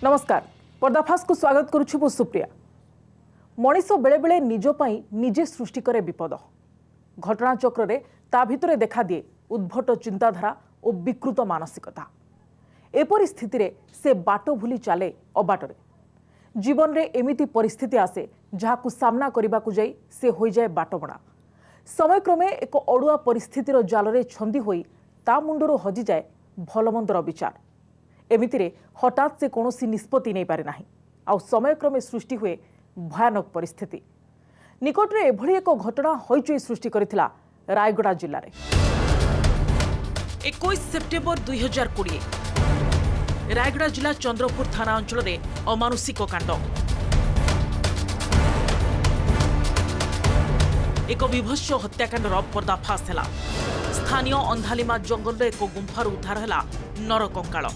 नमस्कार पर्दाफाश को स्वागत करुछु सुप्रिया। मनीष बेले बेले निज पाई निजे सृष्टि करे विपद। घटना चक्र रे ता भितरे देखा दिए उद्भट चिंताधारा और विकृत मानसिकता। एपरि स्थिति रे से बाट भूली चले अबाटरे। जीवन रे एमिति परिस्थिति आसे जहाकु सामना करने को जाई से हो जाए बाटबणा। समय क्रमे एक अड़ुआ परिस्थितिर जालरे छंदी होई ता मुंडरू हजि जाए भलमंदर विचार। एमितिरे हठात से कौन निष्पत्ति नहीं पारे नाही। आउ समय क्रमे सृष्टि हुए भयानक परिस्थिति। निकटरे एभली एक घटना हईचई सृष्टि करिथिला रायगड़ा जिल्ला रे। 21 सेप्टेम्बर 2020 रायगड़ा जिला चंद्रपुर थाना अंचल रे अमानुषिक कांड। एक विभत्स हत्याकांडर पर्दाफाश हैला। स्थानीय अंधालीमा जंगल रे एक गुंफार उद्धार हैला नरकंकाल।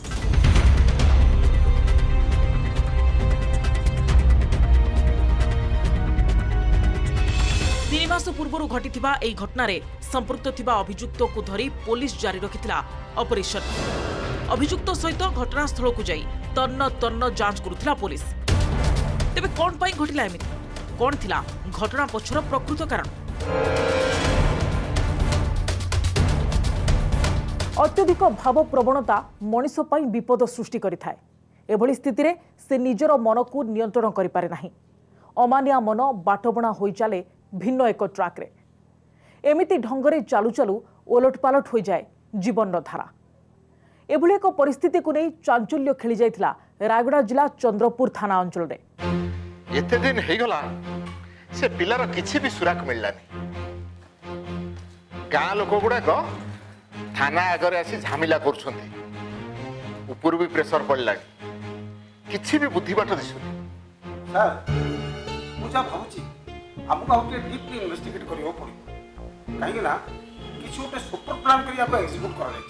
3 मास पूर्व घटिथिबा एई घटनारे संपृक्त थिबा अभियुक्त को धरी पुलिस जारी रखिथिला ऑपरेशन। अभियुक्त सहित घटनास्थल को जाई तन्न तन्न जांच करुथिला पुलिस। तेबे कोन पई घटिला एमिति? कोन थिला घटना पछर प्रकृत कारण? अत्यधिक भाव प्रवणता मनीष पई विपद सृष्टि करिथाय। एभली स्थिति रे से निजर मन को नियंत्रण करि पारे नाही। अमानिया मन बाटबणा होई चले भिन्न एक ट्राक रे। एमिति ढंगरे चालू चालू ओलटपालट हो जाए जीवन धारा। एभली एक परिस्थिति को नहीं चांचल्य खेली जाइथिला रायगड़ा जिला चंद्रपुर थाना अंचल रे। एते दिन हे गला से पिलार किछि भी सुराक मिललानी। गाँ लोक गुड़ाक थाना आगरे आसी झामिला करछन्ती। ऊपर भी प्रेशर पड़ला किछि भी बुद्धि बाट दिसुनी। सर मुझा भाबुची हमको आउटे डीपली इन्वेस्टिगेट करियो पड़ी काहे ना किछु गोटे सुपर प्लान करिया को एग्जीक्यूट करा जाय।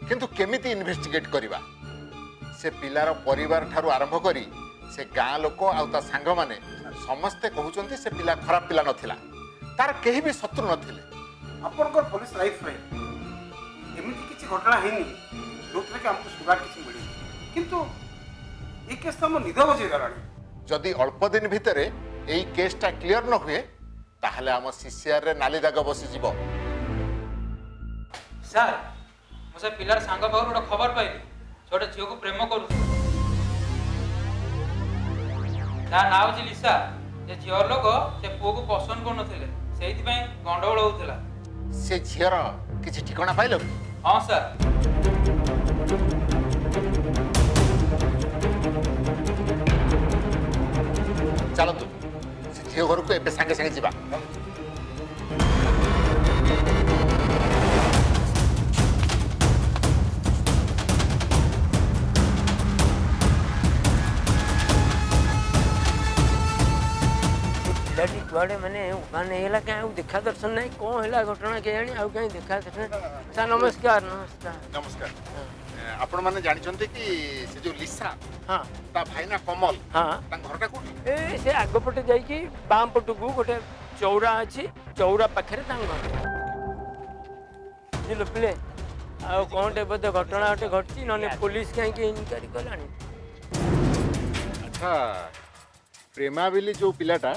किंतु केमिति इन्वेस्टिगेट करिबा से पिलार परिवार ठारू आरंभ करी से गाँ लोक आउता सांग माने समस्ते कहउचंती से पिला खराब पिला नथिला। तार केही भी शत्रु नथिले। आपनकर पुलिस लाइफ रे एमिति किछि घटना हेनी जोतरे के हमको सुगा किछि मिली किंतु ए केस हम निद बजे गलानी। जदि अल्प दिन भितरे एई केसटा क्लियर न हुए ताहले हम सीसीआर रे नाली दाग बसी जीवो। सर मुझे पिलार सांग पाखर गोटे खबर पाइली छोटे झील को प्रेम करू ता ना होची लिसा। जे झील लोक से पुओ को पसंद करनथिले सेहिति पई गंडगोल होउथिला। से झीर किछि ठिकाना पाइलो? हां सर। चलतु से झील घर को एबे संगे संगे जीवा। पिलाटी कुआड़े मैंने माने हेला क्या देखा दर्शन नहीं कौन हेला घटना के जानी आउ कहीं देखा दर्शन। सर नमस्कार। नमस्कार नमस्कार। आपण माने जानि छन्ते कि से जो लिसा हाँ ता भाई ना कमल हाँ ता घरटा कोठी? ए से आग पटे जाई कि बाम पटु को गोटे चौरा अछि चौरा पाखरे तांग घर जिलो पिले आ कोन टे बदे घटना हटे घटची नने पुलिस काहे के इनक्वायरी कलानी। अच्छा प्रेमा बिली जो पिलाटा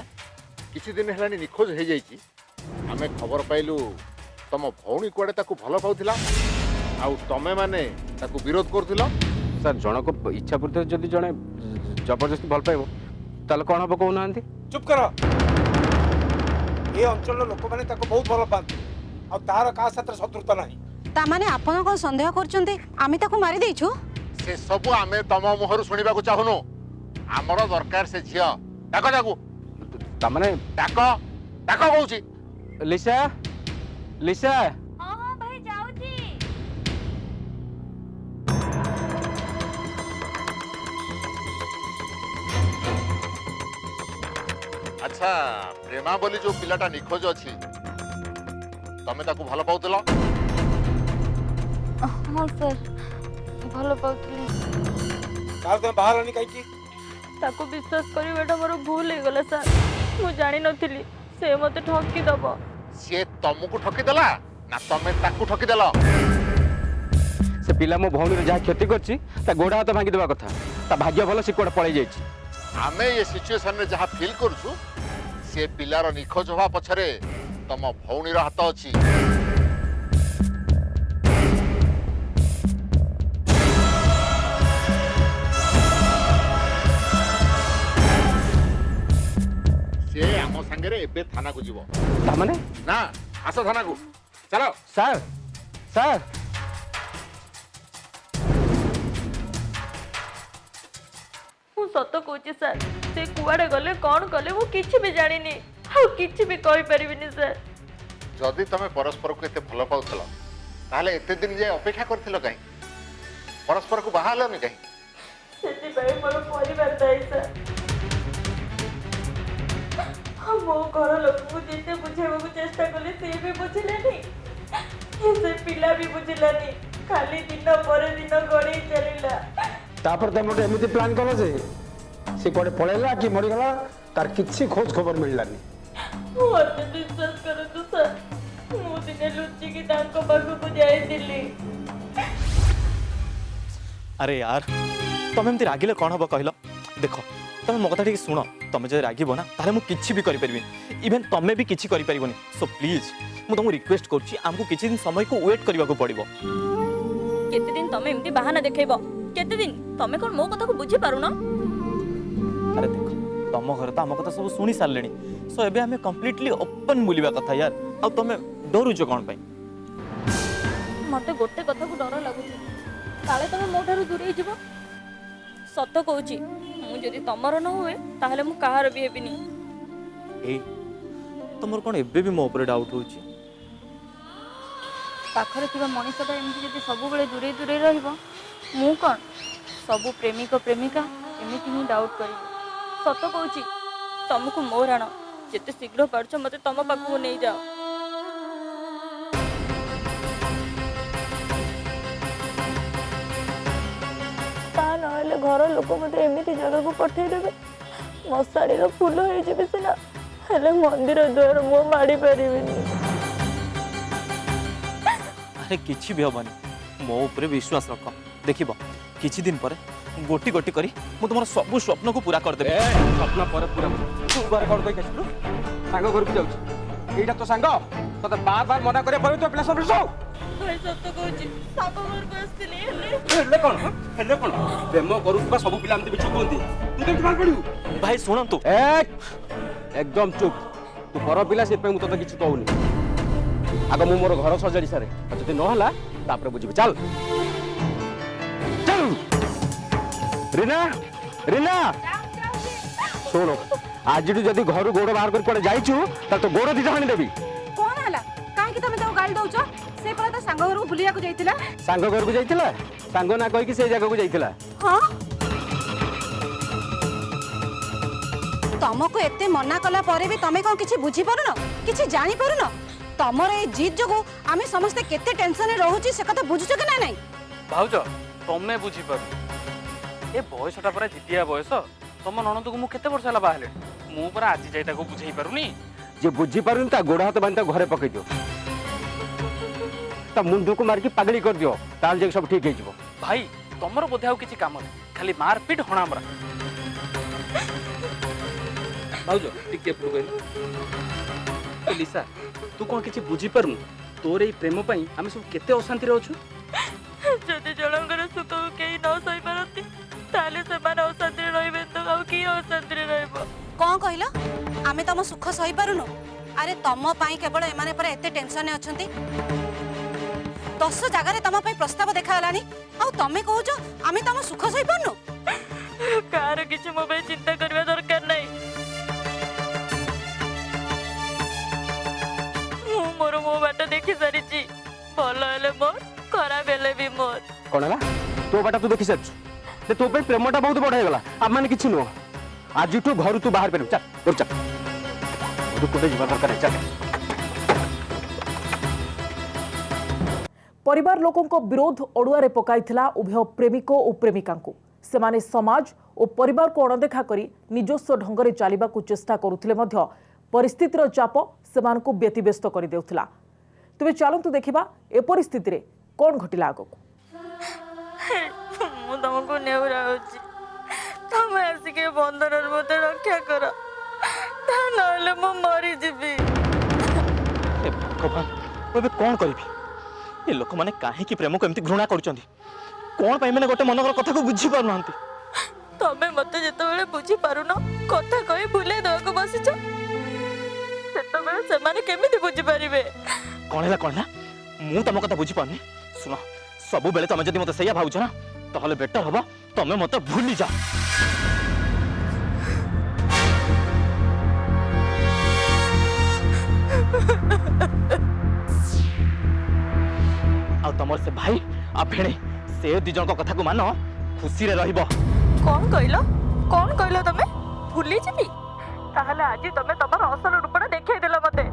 किछि दिन हेलानी निखोज हे जाईची। हमें खबर पाइलु तम भौणी कुआडे ताकू भल पाउथिला आउ तमे माने ताकू विरोध करथिलो। सर जनक इच्छा पूर्ति जदि जने जबरदस्ती भल पाइबो ताले कोन हबो कहू नांती? चुप करो। ए अंचल लोक माने ताको बहुत भल पाती आ तार का साथ शत्रुता नाही। ता माने आपण को संदेह करचंती आमी ताको मारि देइछु? से सब आमे तम मुहरु सुनिबा को चाहुनो। हमरो दरकार से झिया ताको जाकू ता माने ताको ताको कहूची। लिसा लिसा हां हां भाई जाउची। अच्छा प्रेमा बोली जो पिलाटा निखोज अछि तमे ताकू भल पाउतलो? हाँ सर भल पाउतली। तार तुम बाहर आनी काई की ताको विश्वास करिबाटा मोर भूल हे गला सर। मु जानि नथिली से मते ठकी दबो। से तमको ठकी देला ना तमे ताकू ठकी देलो? से पिला मो भौणी जहाँ क्षति करछि ता गोड़ हाथ भांगी देवा कथा ता भाग्य भल से कोड पळै जाइछि आमे ये सिचुएशन रे जहाँ फील करूछु से पिलार निखोज हवा पछरे तम भौणीर हाथ अछि से आम संगे एबे थाना को जीवो ता माने ना आस थाना को चलो सर सर ମୁଁ ସତ କହୁଛି ସାର୍ ସେ କୁଆଡ଼େ ଗଲେ କ'ଣ କଲେ ମୁଁ କିଛି ବି ଜାଣିନି ଆଉ କିଛି ବି କହିପାରିବିନି ସାର୍। जदि तमे परस्पर को एते भल पाउथलो ताहले एते दिन जे अपेक्षा करथिलो काई परस्पर को बाहालनी काई ସେଥିପାଇଁ ମୋର ପରିବାର ଦାୟୀ ସାର୍। ଆଉ ମୋ ଘର ଲୋକଙ୍କୁ ଯେତେ ବୁଝେଇବାକୁ ଚେଷ୍ଟା କଲି ସେ ବି ବୁଝିଲେନି ସେ ପିଲା ବି ବୁଝିଲାନି ଖାଲି ଦିନ ପରେ ଦିନ ଗଡ଼େଇ ଚାଲିଲା। ତାପରେ ତମେ ଗୋଟେ ଏମିତି ପ୍ଲାନ୍ କଲ ଯେ ସେ କୁଆଡ଼େ ପଳେଇଲା କି ମରିଗଲା ତାର କିଛି ଖୋଜ ଖବର ମିଳିଲାନି। ମୋତେ ବିଶ୍ୱାସ କରନ୍ତୁ ସାର୍ ମୁଁ ଦିନେ ଲୁଚିକି ତାଙ୍କ ପାଖକୁ ଯାଇଥିଲି। अरे यार तुम एमती रागिले कौन हम कहल देख तुम मो कथा शुण तुम जो रागब ना ताले मुझे किसी भी करें इवेन तुम्हें भी किसी कर सो प्लीज मुझे तुमको रिक्वेस्ट करूँ किसी दिन समय को वेट करने को पड़ो। केते दिन तमे एमती बहाना देखेइबो केते दिन तमे कोन मो कथा को बुझी पारुना। अरे देख तुम घर तो आम कथा सब शुणी सारे सो एबे हमें कम्प्लीटली ओपन बुलवा कथा यार आ तुम डरुच कौन पाई मते गोटे कथा को डर लागुची काले तमे मोठारु दूरे जीव सत कहूची मु जदी तमर न हुए ताहले मु कहार भी हेबिनी। ए तुम कौन एबे भी मो ऊपर डाउट होची पाखरे थिबा मनीषटा एमती जदी सब बेले दूरे दूरे रहिबो मु कोन सब प्रेमिक प्रेमिका एमती ही डाउट करिबो। सत कहूची तुमको मोर आण जेते शीघ्र पारछ मते तम पाखु नै जाओ। ना घर लोक मत एमती जगह को पठेदेवे मशाड़ी फूल हो सीना हेले मंदिर द्वार मु माड़ी पारिबिनी। अरे किसी भी हबनी मो ऊपर विश्वास रख देखिब किछि दिन पर गोटी गोटी करी मु तुमर सब स्वप्न को पूरा कर देबे। स्वप्न पर पूरा तू बार कर दे केसु सांग घर को जाउछ एटा तो सांग तते बार बार मना करे पर तो प्लेस ऑफ सो भाई सत कहूची साप घर को आस्तिले हेले कोन प्रेम करूबा सब पिला हमते बिछु कोंती तू केमति मार पड़ियो भाई सुनंतु एकदम चुप तू पर पिला से पे मु तते किछु कहूनी आग मु मोर घर सजाड़ी सारे जदि न हला तापर बुझिबे चल चल रीना रीना सुनो आज जदि घर गोड़ बाहर कर पड़े जाइछु त तो गोड़ दिटा हानि देबी। कौन हला काहे कि तमे तो गाली दउछ से पला तो सांग घर को बुलिया को जाइतिला सांग घर को जाइतिला सांग ना कहि कि से जगह को जाइतिला। हां तमको एते मना कला परे भी तमे कोन किछि बुझी पारुनो किछि जानि पारुनो तमर ए जीत जगो आमे समस्त केते टेंशन रे रहूची से कथा बुझुछ कि नाही भाउज तमे बुझी पार ए बयसटा पर जितिया बयस तम ननद को मु केते वर्ष हला बाहले मु पर आज जाइता को बुझाई पारुनी जे बुझी पारुन ता गोड़ हाथ बांध घरे पकई दियो ता मुंडू को मार के पागली कर दियो ताल जे सब ठीक हे जिवो। भाई तमर बोधे आउ किछि काम नै खाली मारपीट हणा हमरा भाउज टिके पुर गइल लिसा तू कोन किछि बुझी पारुन तोर ए प्रेम पई आमे सब केते अशांति रे अछु जदि जलंगर सुख केही न सही पारती ताले से माने अशांति रे रहिबे तो आउ की अशांति रे रहबो। कौन कहला आमे तम सुख सही पारुनो अरे तम पाई केवल एमाने पर एते टेंशन ने अछंती 10 जगह रे तम पाई प्रस्ताव देखा हलानी आ तमे कहूजो आमे तम सुख सही पारनो कार किछि मो बे चिंता करबा दरकार नै मु मोर मो बाट देखि सारी छी भलो हेले मोर खराब हेले भी मोर कोन हला तो बाटा तू देखि सच ते तो पे प्रेमटा बहुत बड़ हे गला अब माने किछि नो आज तू घर तू बाहर पेरु चल दूर चल तू कोडे जीवा दरकार चल। परिवार लोकों विरोध अड़ुआ पकाइथिला उभय प्रेमिक और प्रेमिका सेमाने समाज और परिवार को अणदेखा करी निजस्व ढंगरे चलिबाकू चेष्टा करुथिले मध्य परिस्थितिर चाप सेमानकू व्यतिव्यस्त कर देउथिला। तेबे चलंतु देखिबा ए परिस्थिति रे कोन घटिला आगकू। ମୁଁ ତମକୁ ନେଉରାଉଛି ତମେ ଆସିକି ଏ ବନ୍ଧନରେ ମୋତେ ରକ୍ଷା କର ତା ନହେଲେ ମୁଁ ମରିଯିବି। ଏ ଭଗବାନ ମୁଁ ଏବେ କ'ଣ କରିବି? ଏ ଲୋକମାନେ କାହିଁକି ପ୍ରେମକୁ ଏମିତି ଘୃଣା କରୁଛନ୍ତି? କ'ଣ ପାଇଁ ମାନେ ଗୋଟେ ମନର କଥାକୁ ବୁଝିପାରୁନାହାନ୍ତି? ତମେ ମୋତେ ଯେତେବେଳେ ବୁଝିପାରୁନ କଥା କହି ଭୁଲେଇ ଦେବାକୁ ବସିଛ ସେତେବେଳେ ସେମାନେ କେମିତି ବୁଝିପାରିବେ? କ'ଣ ହେଲା? ମୁଁ ତମ କଥା ବୁଝିପାରୁନି। ଶୁଣ, ସବୁବେଳେ ତମେ ଯଦି ମୋତେ ସେଇଆ ଭାବୁଛ ନା ତାହେଲେ ବେଟର ହବ ତମେ ମୋତେ ଭୁଲି ଯାଅ। ଆଉ ତମର ସେ ଭାଇ ଆଉ ଭେଣେ ସେ ଦି ଜଣଙ୍କ କଥାକୁ ମାନ, ଖୁସିରେ ରହିବ। କ'ଣ କହିଲ ତମେ? ଭୁଲି ଯିବି? ତାହେଲେ ଆଜି ତମେ ତମର ଅସଲ ରୂପଟା ଦେଖେଇଦେଲ ମୋତେ।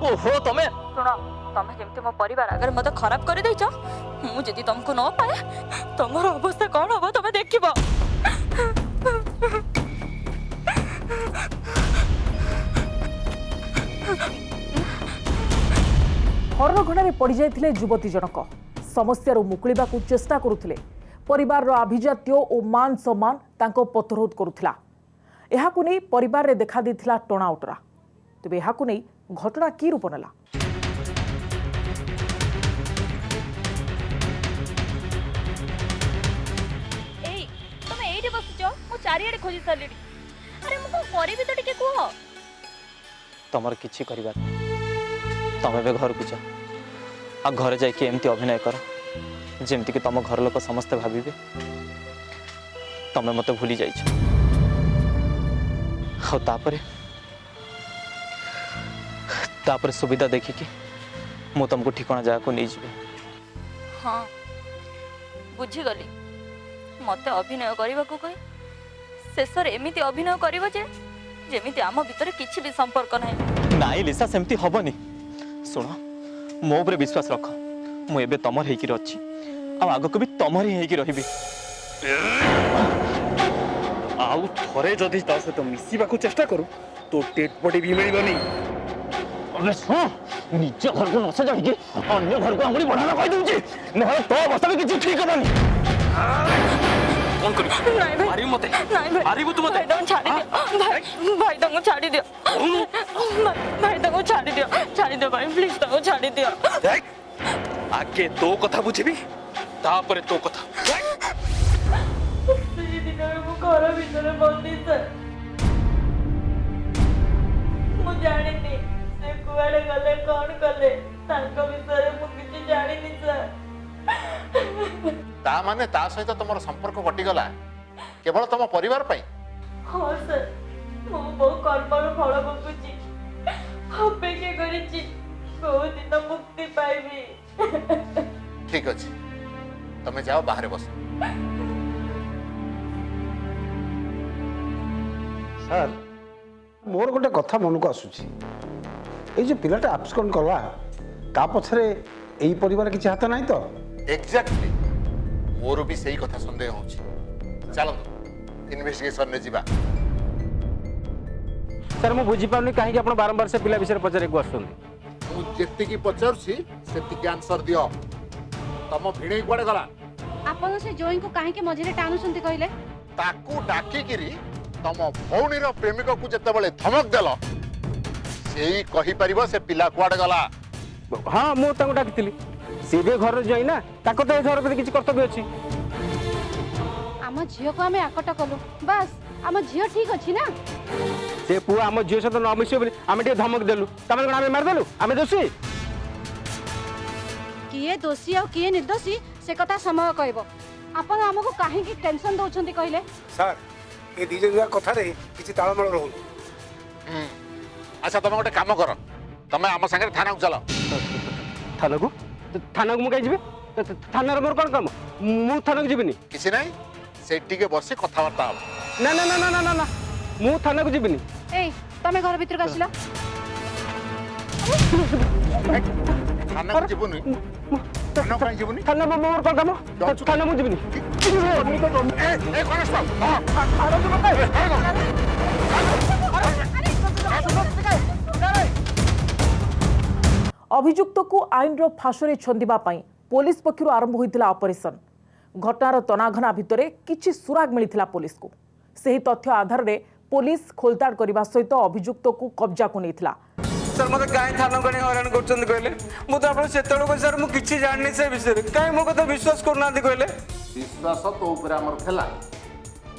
ଓହୋ ତମେ ଶୁଣ, ତମେ ଯେମିତି ମୋ ପରିବାର ଆଗରେ ମୋତେ ଖରାପ କରିଦେଇଛ, ମୁଁ ଯଦି ତମକୁ ନ ପାଏ ତମର ଅବସ୍ଥା କ'ଣ ହବ ତମେ ଦେଖିବ। ହରଣଘଣାରେ ପଡ଼ିଯାଇଥିଲେ ଯୁବତୀ ଜଣକ। ସମସ୍ୟାରୁ ମୁକୁଳିବାକୁ ଚେଷ୍ଟା କରୁଥିଲେ। ପରିବାରର ଆଭିଜାତ୍ୟ ଓ ମାନ ସମ୍ମାନ ତାଙ୍କ ପଥରୋଧ କରୁଥିଲା। ଏହାକୁ ନେଇ ପରିବାରରେ ଦେଖାଦେଇଥିଲା ଟଣାଓଟରା। ତେବେ ଏହାକୁ ନେଇ ଘଟଣା କି ରୂପ ନେଲା? ଏଇ ତମେ ଏଇଠି ବସିଛ, ମୁଁ ଚାରିଆଡ଼େ ଖୋଜି ସାରିଲିଣି। ଆରେ ମୁଁ କ'ଣ କରିବି ତ ଟିକେ କୁହ। ତମର କିଛି କରିବାର ନାହିଁ। ତମେ ଏବେ ଘରକୁ ଯାଅ ଆଉ ଘରେ ଯାଇକି ଏମିତି ଅଭିନୟ କର ଯେମିତିକି ତମ ଘର ଲୋକ ସମସ୍ତେ ଭାବିବେ ତମେ ମୋତେ ଭୁଲି ଯାଇଛ। ଆଉ ତାପରେ ସୁବିଧା ଦେଖିକି ମୁଁ ତମକୁ ଠିକଣା ଜାଗାକୁ ନେଇଯିବି। ହଁ ବୁଝିଗଲି। ମୋତେ ଅଭିନୟ କରିବାକୁ କହି ଶେଷରେ ଏମିତି ଅଭିନୟ କରିବ ଯେ ଯେମିତି ଆମ ଭିତରେ କିଛି ବି ସମ୍ପର୍କ ନାହିଁ। ନାଇଁ ଲିସା, ସେମିତି ହବନି। ଶୁଣ, ମୋ ଉପରେ ବିଶ୍ୱାସ ରଖ। ମୁଁ ଏବେ ତମର ହେଇକି ଅଛି ଆଉ ଆଗକୁ ବି ତମର ହିଁ ହେଇକି ରହିବି। ଆଉ ଥରେ ଯଦି ତା ସହିତ ମିଶିବାକୁ ଚେଷ୍ଟା କରୁ ତ ଡେଡ୍ ବଡି ବି ମିଳିବନି। ନିଜ ଘରକୁ ନ ସଜାଡ଼ିକି ଅନ୍ୟ ଘରକୁ ଆଙ୍ଗୁଳି ବଢାନା କହିଦେଉଛି, ନହେଲେ ତୋ ଅବସ୍ଥା ବି କିଛି ଠିକ ହବନି। କ'ଣ କରିବି? ନାଇଁ ଭାଇ, ମାରିବୁ ମୋତେ? ନାଇଁ ଭାଇ, ମାରିବୁ ତୁ ମୋତେ? ଭାଇ ତାଙ୍କୁ ଛାଡ଼ି ଦିଅ। ଭାଇ ତାଙ୍କୁ ଛାଡ଼ି ଦିଅ। ଭାଇ ତାଙ୍କୁ ଛାଡ଼ି ଦିଅ ଭାଇ, ପ୍ଲିଜ ତାଙ୍କୁ ଛାଡ଼ି ଦିଅ। ଆଗେ ତୋ କଥା ବୁଝିବି, ତାପରେ ତୋ କଥା। ସେଦିନ ମୁଁ ଘର ଭିତରେ ବନ୍ଦି ସାର୍। ମୁଁ ଜାଣିନି ସେ କୁଆଡ଼େ ଗଲେ, କ'ଣ କଲେ, ତାଙ୍କ ବିଷୟରେ ମୁଁ କିଛି ଜାଣିନି ସାର୍। ତା ମାନେ ତା ସହିତ ତମର ସମ୍ପର୍କ କଟିଗଲା କେବଳ ତମ ପରିବାର ପାଇଁ? ହଁ ସାର୍, ମୁଁ ବହୁ କର୍ମର ଫଳ ଭୋଗୁଛି। ଅପେକ୍ଷା କରିଛି କୋଉ ଦିନ ମୁକ୍ତି ପାଇବି। ଠିକ ଅଛି, ତମେ ଯାଅ ବାହାରେ ବସ। ସାର୍, ମୋର ଗୋଟେ କଥା ମନକୁ ଆସୁଛି। ଏଇ ଯୋଉ ପିଲାଟା ଆବସ୍କଣ୍ଡ କଲା ତା ପଛରେ ଏଇ ପରିବାର କିଛି ହାତ ନାହିଁ ତ? ଏକ୍ଜାକ୍ଟଲି, ମୋର ବି ସେଇ କଥା ସନ୍ଦେହ ହଉଛି। ଚାଲନ୍ତୁ ଇନଭେଷ୍ଟିଗେସନରେ ଯିବା। ସାର୍, ମୁଁ ବୁଝିପାରୁନି କାହିଁକି ଆପଣ ବାରମ୍ବାର ସେ ପିଲା ବିଷୟରେ ପଚାରିବାକୁ ଆସୁଛନ୍ତି। ମୁଁ ଯେତିକି ପଚାରୁଛି ସେତିକି ଆନ୍ସର ଦିଅ। ତମ ଭିଣେଇ କୁଆଡେ ଗଲା? ଆପଣ ସେ ଜୋଇଙ୍କୁ କାହିଁକି ମଝିରେ ଟାଣୁଛନ୍ତି କହିଲେ? ତାକୁ ଡାକିକିରି ତମ ଭଉଣୀର ପ୍ରେମିକକୁ ଯେତେବେଳେ ଧମକ ଦେଲ, ସେଇ କହିପାରିବ ସେ ପିଲା କୁଆଡେ ଗଲା। ହଁ, ମୁଁ ତାଙ୍କୁ ଡାକିଥିଲି। ସିଏ ବି ଘରର ଝିଅ ନା, ତାକୁ ତ ଏ ଘର ପ୍ରତି କିଛି କର୍ତ୍ତବ୍ୟ ଅଛି। ଆମ ଝିଅକୁ ଆମେ ଆକଟ କଲୁ, ବାସ୍ ଆମ ଝିଅ ଠିକ ଅଛି ନା? ସେ ପୁଅ ଆମ ଝିଅ ସହିତ ନ ମିଶିବ ବୋଲି ଆମେ ଟିକେ ଧମକ ଦେଲୁ, ତାମାନେ କ'ଣ ଆମେ ମାରିଦେଲୁ? ଆମେ ଦୋଷୀ? କିଏ ଦୋଷୀ ଆଉ କିଏ ନିର୍ଦ୍ଦୋଷୀ ସେ କଥା ସମୟ କହିବ। ଆପଣ ଆମକୁ କାହିଁକି ଟେନସନ ଦଉଛନ୍ତି କହିଲେ? ସାର୍, ଏ ଦି ଜଣ କଥାରେ କିଛି ତାଳମେଳ ରହୁନି। ଆଚ୍ଛା, ତମେ ଗୋଟେ କାମ କର, ତମେ ଆମ ସାଙ୍ଗରେ ଥାନାକୁ ଚାଲ। ଥାନାକୁ? ଥାନାକୁ ମୁଁ କାହିଁ ଯିବି? ଥାନାରେ ମୋର କ'ଣ କାମ? ମୁଁ ଥାନାକୁ ଯିବିନି। କିଛି ନାହିଁ, ସେଇଠି ଟିକେ ବସି କଥାବାର୍ତ୍ତା ହବ। ନା ନା ନା ନା ନା ନା, ମୁଁ ଥାନାକୁ ଯିବିନି। ଏଇ ତମେ ଘର ଭିତରକୁ ଆସିଲ। ଥାନାକୁ ଯିବୁନି? ଥାନା କାହିଁ ଯିବୁନି? ଥାନା ମୋର କ'ଣ କାମ? ଥାନା ମୁଁ ଯିବିନି। ଅଭିଯୁକ୍ତକୁ ଆଇନର ଫାଶରେ ଛନ୍ଦିବା ପାଇଁ पुलिस पक्षरु आरंभ होइतिला ऑपरेशन। घटनार तनाघना भितरे किछि सुराग मिलिथिला पुलिस को। सेही तथ्य आधार रे पुलिस खोलताड़ करबा सहित अभियुक्त को कब्जा को नेथिला। सर मत कहीं थाना कहीं हरान कर कहले मुझे आप से सर मुझे किसी जाननी से विषय कहीं मो कथा विश्वास करना कहले विश्वास तो ऊपर आमर थिला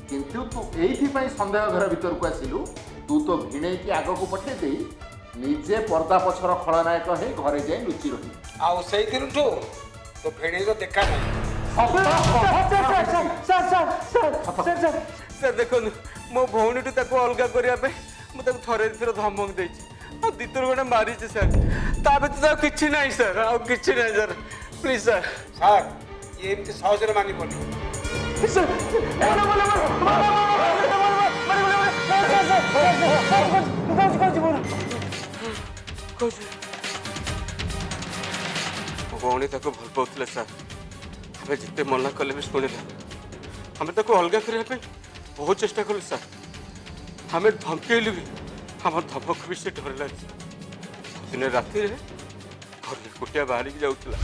किंतु तू एइथि पई संदेह घर भीतर को आसिलु तू तो भिणे की आग को पठे देई निजे पर्दा पछर खलनायक हे घरे जाई लुचि रही आउ सेई दिन ठो तो भेड़ी देखा नहीं सर देखो मो भौणी ताको अलग करने मुझे थरे थर धमक देछि आ दितर गोटे मारी सर ता व्यतीत तो किछि नहीं सर आ किछि नहीं सर प्लीज सर सर ये एमती सहजरे मानि पड़े भौणी ताको भल पाउथिले सर हमें जिते मना कले भी शुणिले हमें ताको अलग करने बहुत चेष्टा कलु सर हमें धमकेलु भी आम धमक भी से डर लगे दिन राति घर कुटिया बाहर जाऊला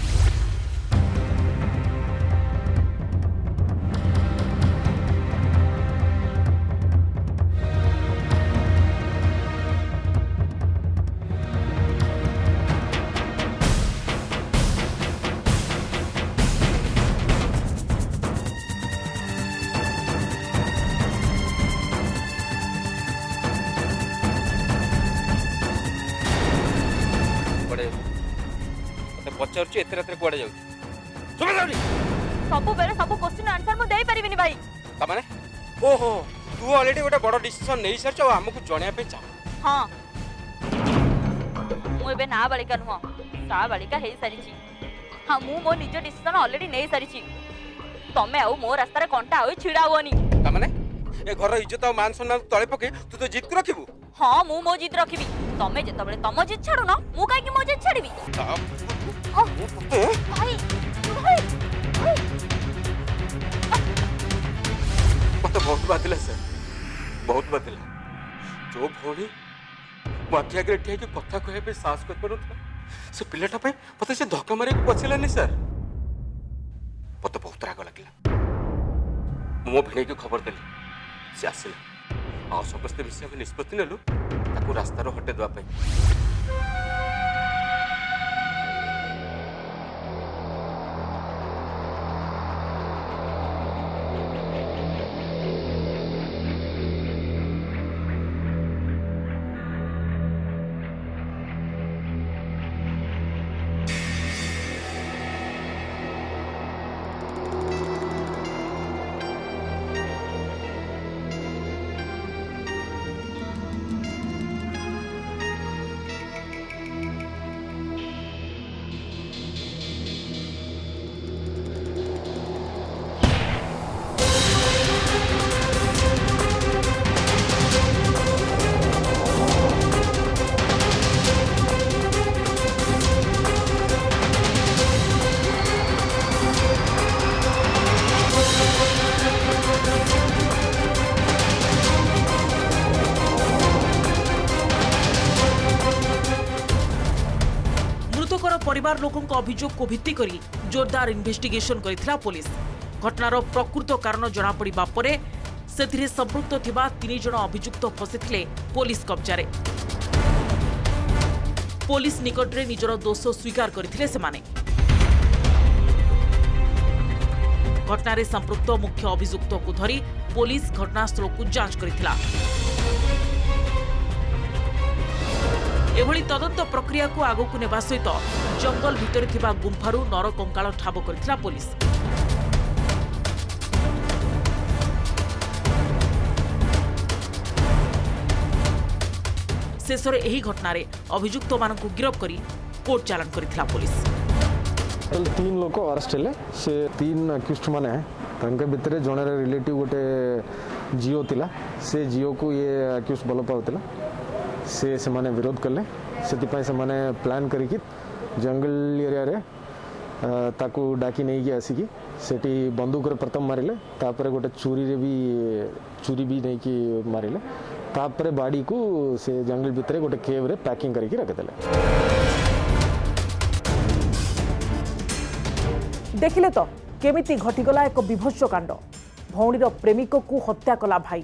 पचारुची एते रात्रे कुआडे जाउची सुबह जाउची सब बेले सब क्वेश्चन आंसर मु देई परिबिनी भाई ता माने ओहो तू ऑलरेडी गोटे बड़ डिसीजन नै सरछ हमकु जणिया पे चाह हां मु एबे ना बालिका नुह सा बालिका हे सारिची हां मु मो निज डिसीजन ऑलरेडी नै सारिची तमे आउ मो रास्ता रे कंटा होई छिडा होनी ता माने ए घर इज्जत और मान सम्मान तळे पके तू तो जीत को रखिबू हां मु मो जीत रखिबी तमे जेतबेले तम जीत छाडू न मु काई कि मो जीत छाडीबी भाई भाई भाई मत बहुत बाधिला सर बहुत बाधिला जो भौणी मो आखि आगे ठिया कि कथा कहबे साहस कर परुथला से पिलाटा पे मते से धक्का मारे पछिलानी सर मत बहुत राग लागला मो भिणे की खबर देली से आसिला आ समस्त विषय में निष्पत्ति नेलु ताको रास्ता रो हटे दवा पे परिवार लोकों अभियोग को भित्ति करी जोरदार इन्वेस्टिगेशन करिथिला पुलिस। घटनार प्रकृत कारण जना पड़िबा परे सेथिरे संपृक्त थिबा 3 जण अभियुक्त फसिथिले पुलिस कब्जारे। पुलिस निकटरे निजर दोष स्वीकार करथिले सेमाने। घटनारे संपृक्त मुख्य अभियुक्त को धरी पुलिस घटनास्थल को जांच करिथिला। एभली तदंत प्रक्रिया को आगकु नेबा सहित जंगल भितर थिबा गुंफारु नर कंकाळ ठाब करथिला पुलिस। शेषरे एही घटनारे अभियुक्त मानकु गिरफ करी कोर्ट चालान करथिला पुलिस। 3 लोक अरेस्ट हेले से 3 अक्यूज्ड माने तंके भितरे जणे रिलेटिव गोटे जियो थिला से जियो को ये अक्यूज्ड भल पाउथिला से माने विरोध कले से माने प्लान करिकि जंगल एरिया रे ताकू डाकी नहीं कि आसिकी सेठी बंदूक रे प्रथम मारिले तापरे गोटे चूरी भी नहीं कि मारिले तापरे बाड़ी को से जंगल भितरे गोटे केव रे पैकिंग करिकि रख देले। देखिले तो केमिति घटिगला एक विभत्स कांड। भौणीर प्रेमिक को हत्या कला भाई।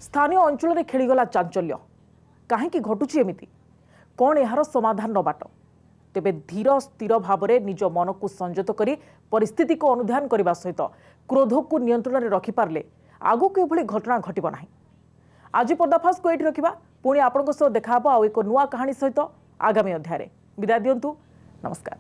स्थानीय अंचल में खेलीगला चांचल्य। काहेकि घटुची एमिति? कौन यार समाधान बाट? तेबे धीर स्थिर भाव में निज मन को संयत करी परिस्थिति को अनुध्यान करने सहित क्रोध को नियंत्रण में रखिपारे आगु किभली घटना घटिब नाही। आज पर्दाफाश को एठी रखिबा। पुणी आपणको सह देखा आउ एक नुआ कहानी सहित आगामी अध्याय। विदाय दियंतु। नमस्कार।